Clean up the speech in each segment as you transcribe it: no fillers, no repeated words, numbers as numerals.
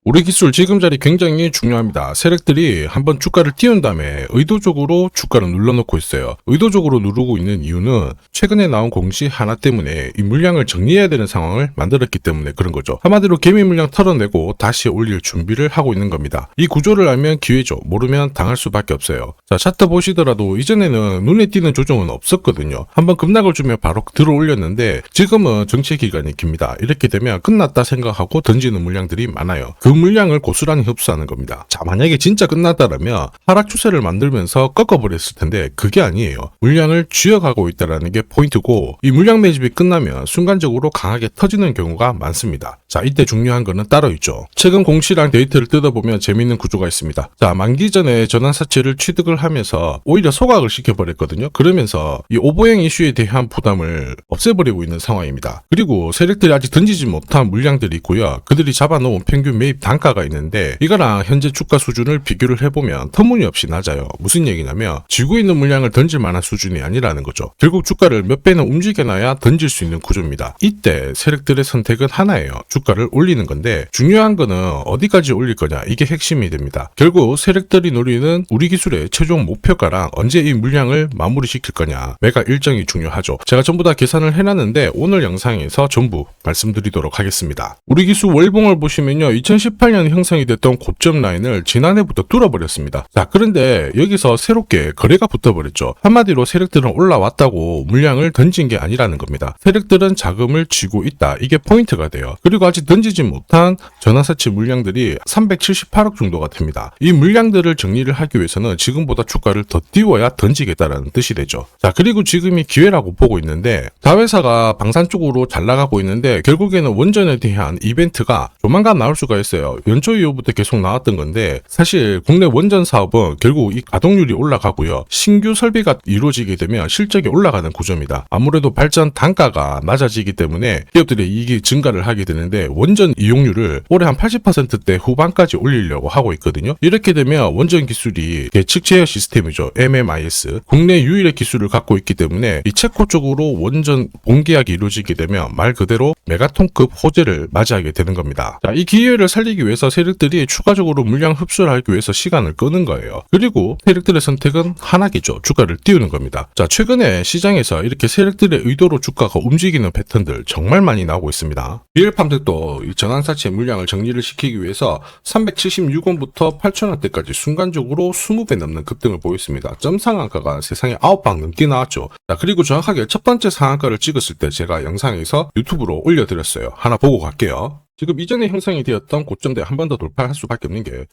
우리 기술 지금 자리 굉장히 중요합니다. 세력들이 한번 주가를 띄운 다음에 의도적으로 주가를 눌러놓고 있어요. 의도적으로 누르고 있는 이유는 최근에 나온 공시 하나 때문에 이 물량을 정리해야 되는 상황을 만들었기 때문에 그런 거죠. 한마디로 개미 물량 털어내고 다시 올릴 준비를 하고 있는 겁니다. 이 구조를 알면 기회죠. 모르면 당할 수밖에 없어요. 자, 차트 보시더라도 이전에는 눈에 띄는 조정은 없었거든요. 한번 급락을 주면 바로 들어 올렸는데 지금은 정체 기간이 깁니다. 이렇게 되면 끝났다 생각하고 던지는 물량들이 많아요. 그 물량을 고스란히 흡수하는 겁니다. 자, 만약에 진짜 끝났다라면 하락 추세를 만들면서 꺾어버렸을 텐데 그게 아니에요. 물량을 쥐어가고 있다는 게 포인트고 이 물량 매집이 끝나면 순간적으로 강하게 터지는 경우가 많습니다. 자, 이때 중요한 거는 따로 있죠. 최근 공시랑 데이터를 뜯어보면 재밌는 구조가 있습니다. 자, 만기 전에 전환사채를 취득을 하면서 오히려 소각을 시켜버렸거든요. 그러면서 이 오보행 이슈에 대한 부담을 없애버리고 있는 상황입니다. 그리고 세력들이 아직 던지지 못한 물량들이 있고요. 그들이 잡아놓은 평균 매입 단가가 있는데 이거랑 현재 주가 수준을 비교를 해보면 터무니없이 낮아요. 무슨 얘기냐면 쥐고 있는 물량을 던질 만한 수준이 아니라는 거죠. 결국 주가를 몇 배는 움직여놔야 던질 수 있는 구조입니다. 이때 세력들의 선택은 하나예요. 주가를 올리는 건데 중요한 거는 어디까지 올릴 거냐, 이게 핵심이 됩니다. 결국 세력들이 노리는 우리 기술의 최종 목표가랑 언제 이 물량을 마무리시킬 거냐, 매각 일정이 중요하죠. 제가 전부 다 계산을 해놨는데 오늘 영상에서 전부 말씀드리도록 하겠습니다. 우리 기술 월봉을 보시면요, 2018년 형성이 됐던 고점 라인을 지난해부터 뚫어버렸습니다. 자, 그런데 여기서 새롭게 거래가 붙어버렸죠. 한마디로 세력들은 올라왔다고 물량을 던진 게 아니라는 겁니다. 세력들은 자금을 쥐고 있다, 이게 포인트가 돼요. 그리고 아직 던지지 못한 전환사채 물량들이 378억 정도가 됩니다. 이 물량들을 정리를 하기 위해서는 지금보다 주가를 더 띄워야 던지겠다라는 뜻이 되죠. 자, 그리고 지금이 기회라고 보고 있는데 자회사가 방산 쪽으로 잘 나가고 있는데 결국에는 원전에 대한 이벤트가 조만간 나올 수가 있어요. 연초 이후부터 계속 나왔던 건데 사실 국내 원전 사업은 결국 이 가동률이 올라가고요. 신규 설비가 이루어지게 되면 실적이 올라가는 구조입니다. 아무래도 발전 단가가 낮아지기 때문에 기업들의 이익이 증가를 하게 되는데 원전 이용률을 올해 한 80%대 후반까지 올리려고 하고 있거든요. 이렇게 되면 원전 기술이 계측 제어 시스템이죠. MMIS. 국내 유일의 기술을 갖고 있기 때문에 이 체코 쪽으로 원전 본계약이 이루어지게 되면 말 그대로 메가톤급 호재를 맞이하게 되는 겁니다. 자, 이 기회를 살리기 위해서 세력들이 추가적으로 물량 흡수를 하기 위해서 시간을 끄는 거예요. 그리고 세력들의 선택은 하나겠죠. 주가를 띄우는 겁니다. 자, 최근에 시장에서 이렇게 세력들의 의도로 주가가 움직이는 패턴들 정말 많이 나오고 있습니다. 비엘팜들도 이 전환사채 물량을 정리를 시키기 위해서 376원부터 8,000원대까지 순간적으로 20배 넘는 급등을 보였습니다. 점 상한가가 세상에 9방 넘게 나왔죠. 자, 그리고 정확하게 첫 번째 상한가를 찍었을 때 제가 영상에서 유튜브로 올려드렸어요. 하나 보고 갈게요. 지금 이전에 형성이 되었던 고점대 한 번 더 돌파할 수밖에 없는 게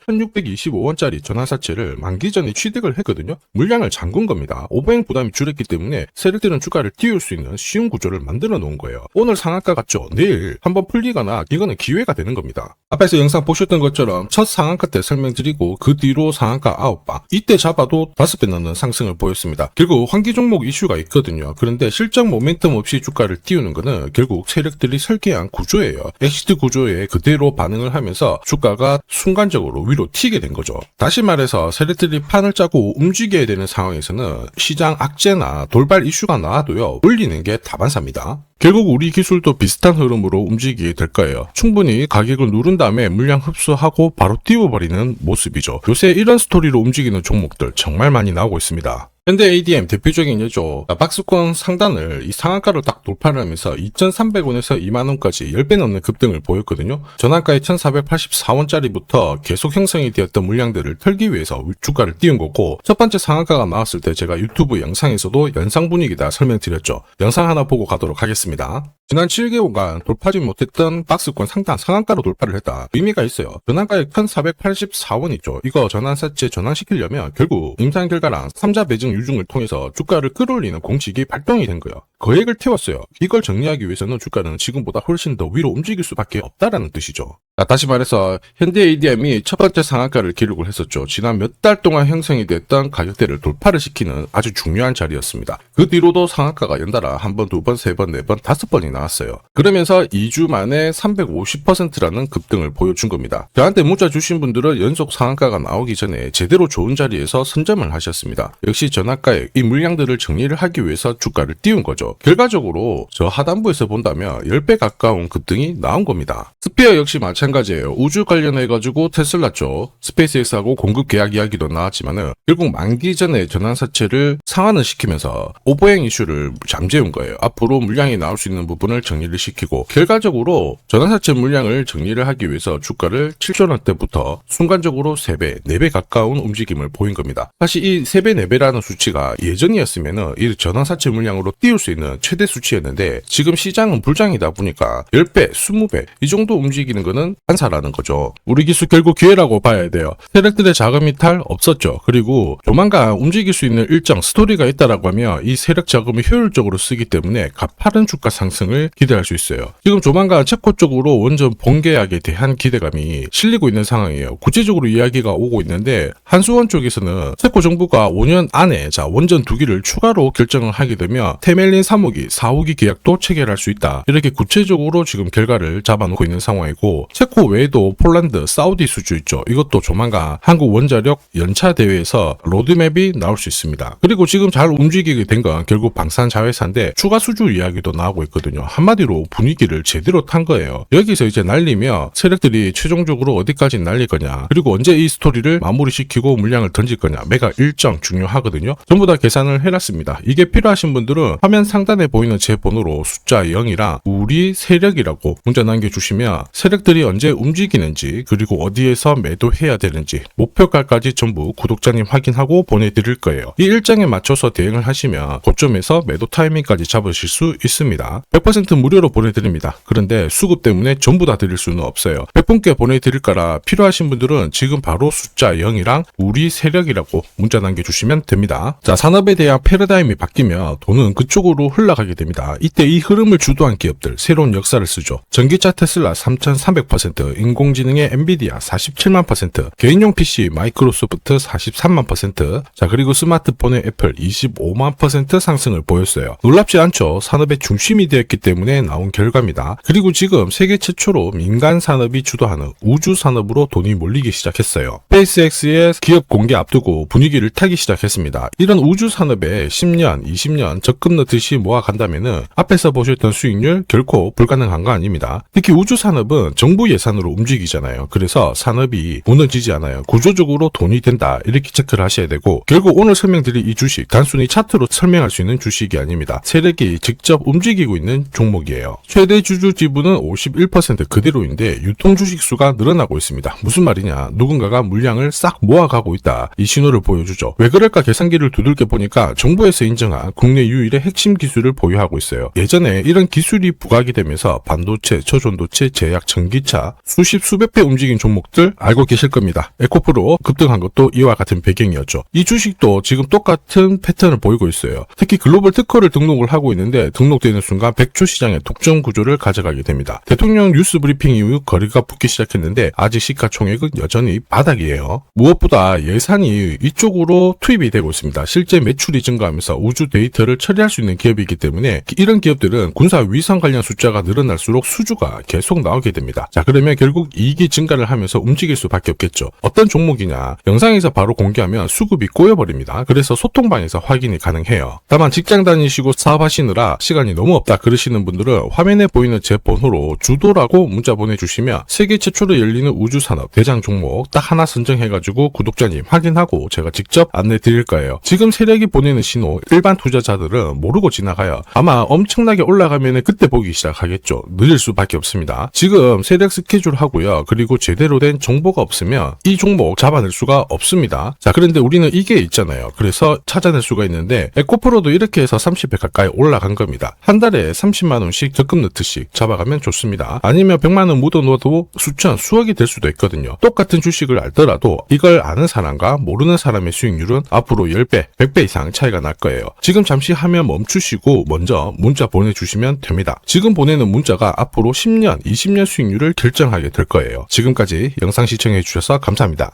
1625원짜리 전환사채를 만기 전에 취득을 했거든요. 물량을 잠근 겁니다. 오버행 부담이 줄었기 때문에 세력들은 주가를 띄울 수 있는 쉬운 구조를 만들어 놓은 거예요. 오늘 상한가 같죠? 내일 한번 풀리거나 이거는 기회가 되는 겁니다. 앞에서 영상 보셨던 것처럼 첫 상한가 때 설명드리고 그 뒤로 상한가 9방, 이때 잡아도 5배 넘는 상승을 보였습니다. 결국 환기 종목 이슈가 있거든요. 그런데 실적 모멘텀 없이 주가를 띄우는 거는 결국 세력들이 설계한 구조예요. 엑시트 구조에 그대로 반응을 하면서 주가가 순간적으로 위로 튀게 된 거죠. 다시 말해서 세력들이 판을 짜고 움직여야 되는 상황에서는 시장 악재나 돌발 이슈가 나와도요, 올리는 게 다반사입니다. 결국 우리 기술도 비슷한 흐름으로 움직이게 될 거예요. 충분히 가격을 누른 다음에 물량 흡수하고 바로 띄워버리는 모습이죠. 요새 이런 스토리로 움직이는 종목들 정말 많이 나오고 있습니다. 현대 ADM 대표적인 예죠. 박스권 상단을 이 상한가를 딱 돌파를 하면서 2,300원에서 2만원까지 10배 넘는 급등을 보였거든요. 전환가의 1,484원짜리부터 계속 형성이 되었던 물량들을 털기 위해서 주가를 띄운 거고, 첫 번째 상한가가 나왔을 때 제가 유튜브 영상에서도 연상 분위기다 설명드렸죠. 영상 하나 보고 가도록 하겠습니다. 지난 7개월간 돌파하지 못했던 박스권 상단 상한가로 돌파를 했다. 의미가 있어요. 전환가액 1,484원이죠. 이거 전환사채 전환시키려면 결국 임상 결과랑 3자 배정 유중을 통해서 주가를 끌어올리는 공식이 발동이 된 거예요. 거액을 태웠어요. 이걸 정리하기 위해서는 주가는 지금보다 훨씬 더 위로 움직일 수밖에 없다라는 뜻이죠. 자, 다시 말해서 현대 ADM이 첫 번째 상한가를 기록을 했었죠. 지난 몇 달 동안 형성이 됐던 가격대를 돌파를 시키는 아주 중요한 자리였습니다. 그 뒤로도 상한가가 연달아 한 번, 두 번, 세 번, 네 번, 5번이 나왔어요. 그러면서 2주 만에 350%라는 급등을 보여준 겁니다. 저한테 문자 주신 분들은 연속 상한가가 나오기 전에 제대로 좋은 자리에서 선점을 하셨습니다. 역시 전환가에 이 물량들을 정리를 하기 위해서 주가를 띄운 거죠. 결과적으로 저 하단부에서 본다면 10배 가까운 급등이 나온 겁니다. 스피어 역시 마찬가지로 마찬가지예요. 우주 관련해가지고 테슬라 쪽 스페이스X하고 공급 계약 이야기도 나왔지만은 결국 만기 전에 전환사채를 상환을 시키면서 오버행 이슈를 잠재운 거예요. 앞으로 물량이 나올 수 있는 부분을 정리를 시키고 결과적으로 전환사채 물량을 정리를 하기 위해서 주가를 7조 원대부터 순간적으로 3배, 4배 가까운 움직임을 보인 겁니다. 사실 이 3배, 4배라는 수치가 예전이었으면은 이 전환사채 물량으로 띄울 수 있는 최대 수치였는데 지금 시장은 불장이다 보니까 10배, 20배 이 정도 움직이는 거는 한사라는 거죠. 우리 기수 결국 기회라고 봐야 돼요. 세력들의 자금 이탈 없었죠. 그리고 조만간 움직일 수 있는 일정 스토리가 있다라고 하면 이 세력 자금을 효율적으로 쓰기 때문에 가파른 주가 상승을 기대할 수 있어요. 지금 조만간 체코 쪽으로 원전 본계약에 대한 기대감이 실리고 있는 상황이에요. 구체적으로 이야기가 오고 있는데 한수원 쪽에서는 체코 정부가 5년 안에 원전 2기를 추가로 결정을 하게 되면 테멜린 3호기, 4호기 계약도 체결할 수 있다. 이렇게 구체적으로 지금 결과를 잡아놓고 있는 상황이고 체코 외에도 폴란드, 사우디 수주 있죠. 이것도 조만간 한국 원자력 연차 대회에서 로드맵이 나올 수 있습니다. 그리고 지금 잘 움직이게 된 건 결국 방산자회사인데 추가 수주 이야기도 나오고 있거든요. 한마디로 분위기를 제대로 탄 거예요. 여기서 이제 날리면 세력들이 최종적으로 어디까지 날릴 거냐 그리고 언제 이 스토리를 마무리시키고 물량을 던질 거냐 매각 일정 중요하거든요. 전부 다 계산을 해놨습니다. 이게 필요하신 분들은 화면 상단에 보이는 제 번호로 숫자 0이랑 우리 세력이라고 문자 남겨주시면 세력들이 언제 움직이는지 그리고 어디에서 매도해야 되는지 목표가까지 전부 구독자님 확인하고 보내드릴 거예요. 이 일정에 맞춰서 대응을 하시면 고점에서 매도 타이밍까지 잡으실 수 있습니다. 100% 무료로 보내드립니다. 그런데 수급 때문에 전부 다 드릴 수는 없어요. 100분께 보내드릴 거라 필요하신 분들은 지금 바로 숫자 0이랑 우리 세력이라고 문자 남겨주시면 됩니다. 자, 산업에 대한 패러다임이 바뀌면 돈은 그쪽으로 흘러가게 됩니다. 이때 이 흐름을 주도한 기업들 새로운 역사를 쓰죠. 전기차 테슬라 3300%, 인공지능의 엔비디아 47만%, 개인용 PC 마이크로소프트 43만%, 자 그리고 스마트폰의 애플 25만% 상승을 보였어요. 놀랍지 않죠? 산업의 중심이 되었기 때문에 나온 결과입니다. 그리고 지금 세계 최초로 민간 산업이 주도하는 우주 산업으로 돈이 몰리기 시작했어요. 스페이스X의 기업 공개 앞두고 분위기를 타기 시작했습니다. 이런 우주 산업에 10년, 20년 적금 넣듯이 모아간다면은 앞에서 보셨던 수익률 결코 불가능한 거 아닙니다. 특히 우주 산업은 정부 예산으로 움직이잖아요. 그래서 산업이 무너지지 않아요. 구조적으로 돈이 된다. 이렇게 체크를 하셔야 되고 결국 오늘 설명드릴 이 주식 단순히 차트로 설명할 수 있는 주식이 아닙니다. 세력이 직접 움직이고 있는 종목이에요. 최대 주주 지분은 51% 그대로인데 유통 주식 수가 늘어나고 있습니다. 무슨 말이냐? 누군가가 물량을 싹 모아가고 있다. 이 신호를 보여주죠. 왜 그럴까 계산기를 두들겨 보니까 정부에서 인정한 국내 유일의 핵심 기술을 보유하고 있어요. 예전에 이런 기술이 부각이 되면서 반도체, 저전도체, 제약, 전기차 수십 수백 배 움직인 종목들 알고 계실 겁니다. 에코프로 급등한 것도 이와 같은 배경이었죠. 이 주식도 지금 똑같은 패턴을 보이고 있어요. 특히 글로벌 특허를 등록을 하고 있는데 등록되는 순간 100조 시장의 독점 구조를 가져가게 됩니다. 대통령 뉴스 브리핑 이후 거리가 붙기 시작했는데 아직 시가총액은 여전히 바닥이에요. 무엇보다 예산이 이쪽으로 투입이 되고 있습니다. 실제 매출이 증가하면서 우주 데이터를 처리할 수 있는 기업이기 때문에 이런 기업들은 군사 위성 관련 숫자가 늘어날수록 수주가 계속 나오게 됩니다. 자, 그러면 결국 이익이 증가를 하면서 움직일 수밖에 없겠죠. 어떤 종목이냐? 영상에서 바로 공개하면 수급이 꼬여버립니다. 그래서 소통방에서 확인이 가능해요. 다만 직장 다니시고 사업하시느라 시간이 너무 없다 그러시는 분들은 화면에 보이는 제 번호로 주도라고 문자 보내주시면 세계 최초로 열리는 우주산업 대장 종목 딱 하나 선정해가지고 구독자님 확인하고 제가 직접 안내 드릴 거예요. 지금 세력이 보내는 신호 일반 투자자들은 모르고 지나가요. 아마 엄청나게 올라가면 그때 보기 시작하겠죠. 늦을 수밖에 없습니다. 지금 세력 스케줄 하고요. 그리고 제대로 된 정보가 없으면 이 종목 잡아낼 수가 없습니다. 자, 그런데 우리는 이게 있잖아요. 그래서 찾아낼 수가 있는데 에코프로도 이렇게 해서 30배 가까이 올라간 겁니다. 한 달에 30만 원씩 적금 넣듯이 잡아가면 좋습니다. 아니면 100만 원 묻어 놓아도 수천, 수억이 될 수도 있거든요. 똑같은 주식을 알더라도 이걸 아는 사람과 모르는 사람의 수익률은 앞으로 10배, 100배 이상 차이가 날 거예요. 지금 잠시 화면 멈추시고 먼저 문자 보내주시면 됩니다. 지금 보내는 문자가 앞으로 10년, 20년 수익률을 결정하게 될 거예요. 지금까지 영상 시청해 주셔서 감사합니다.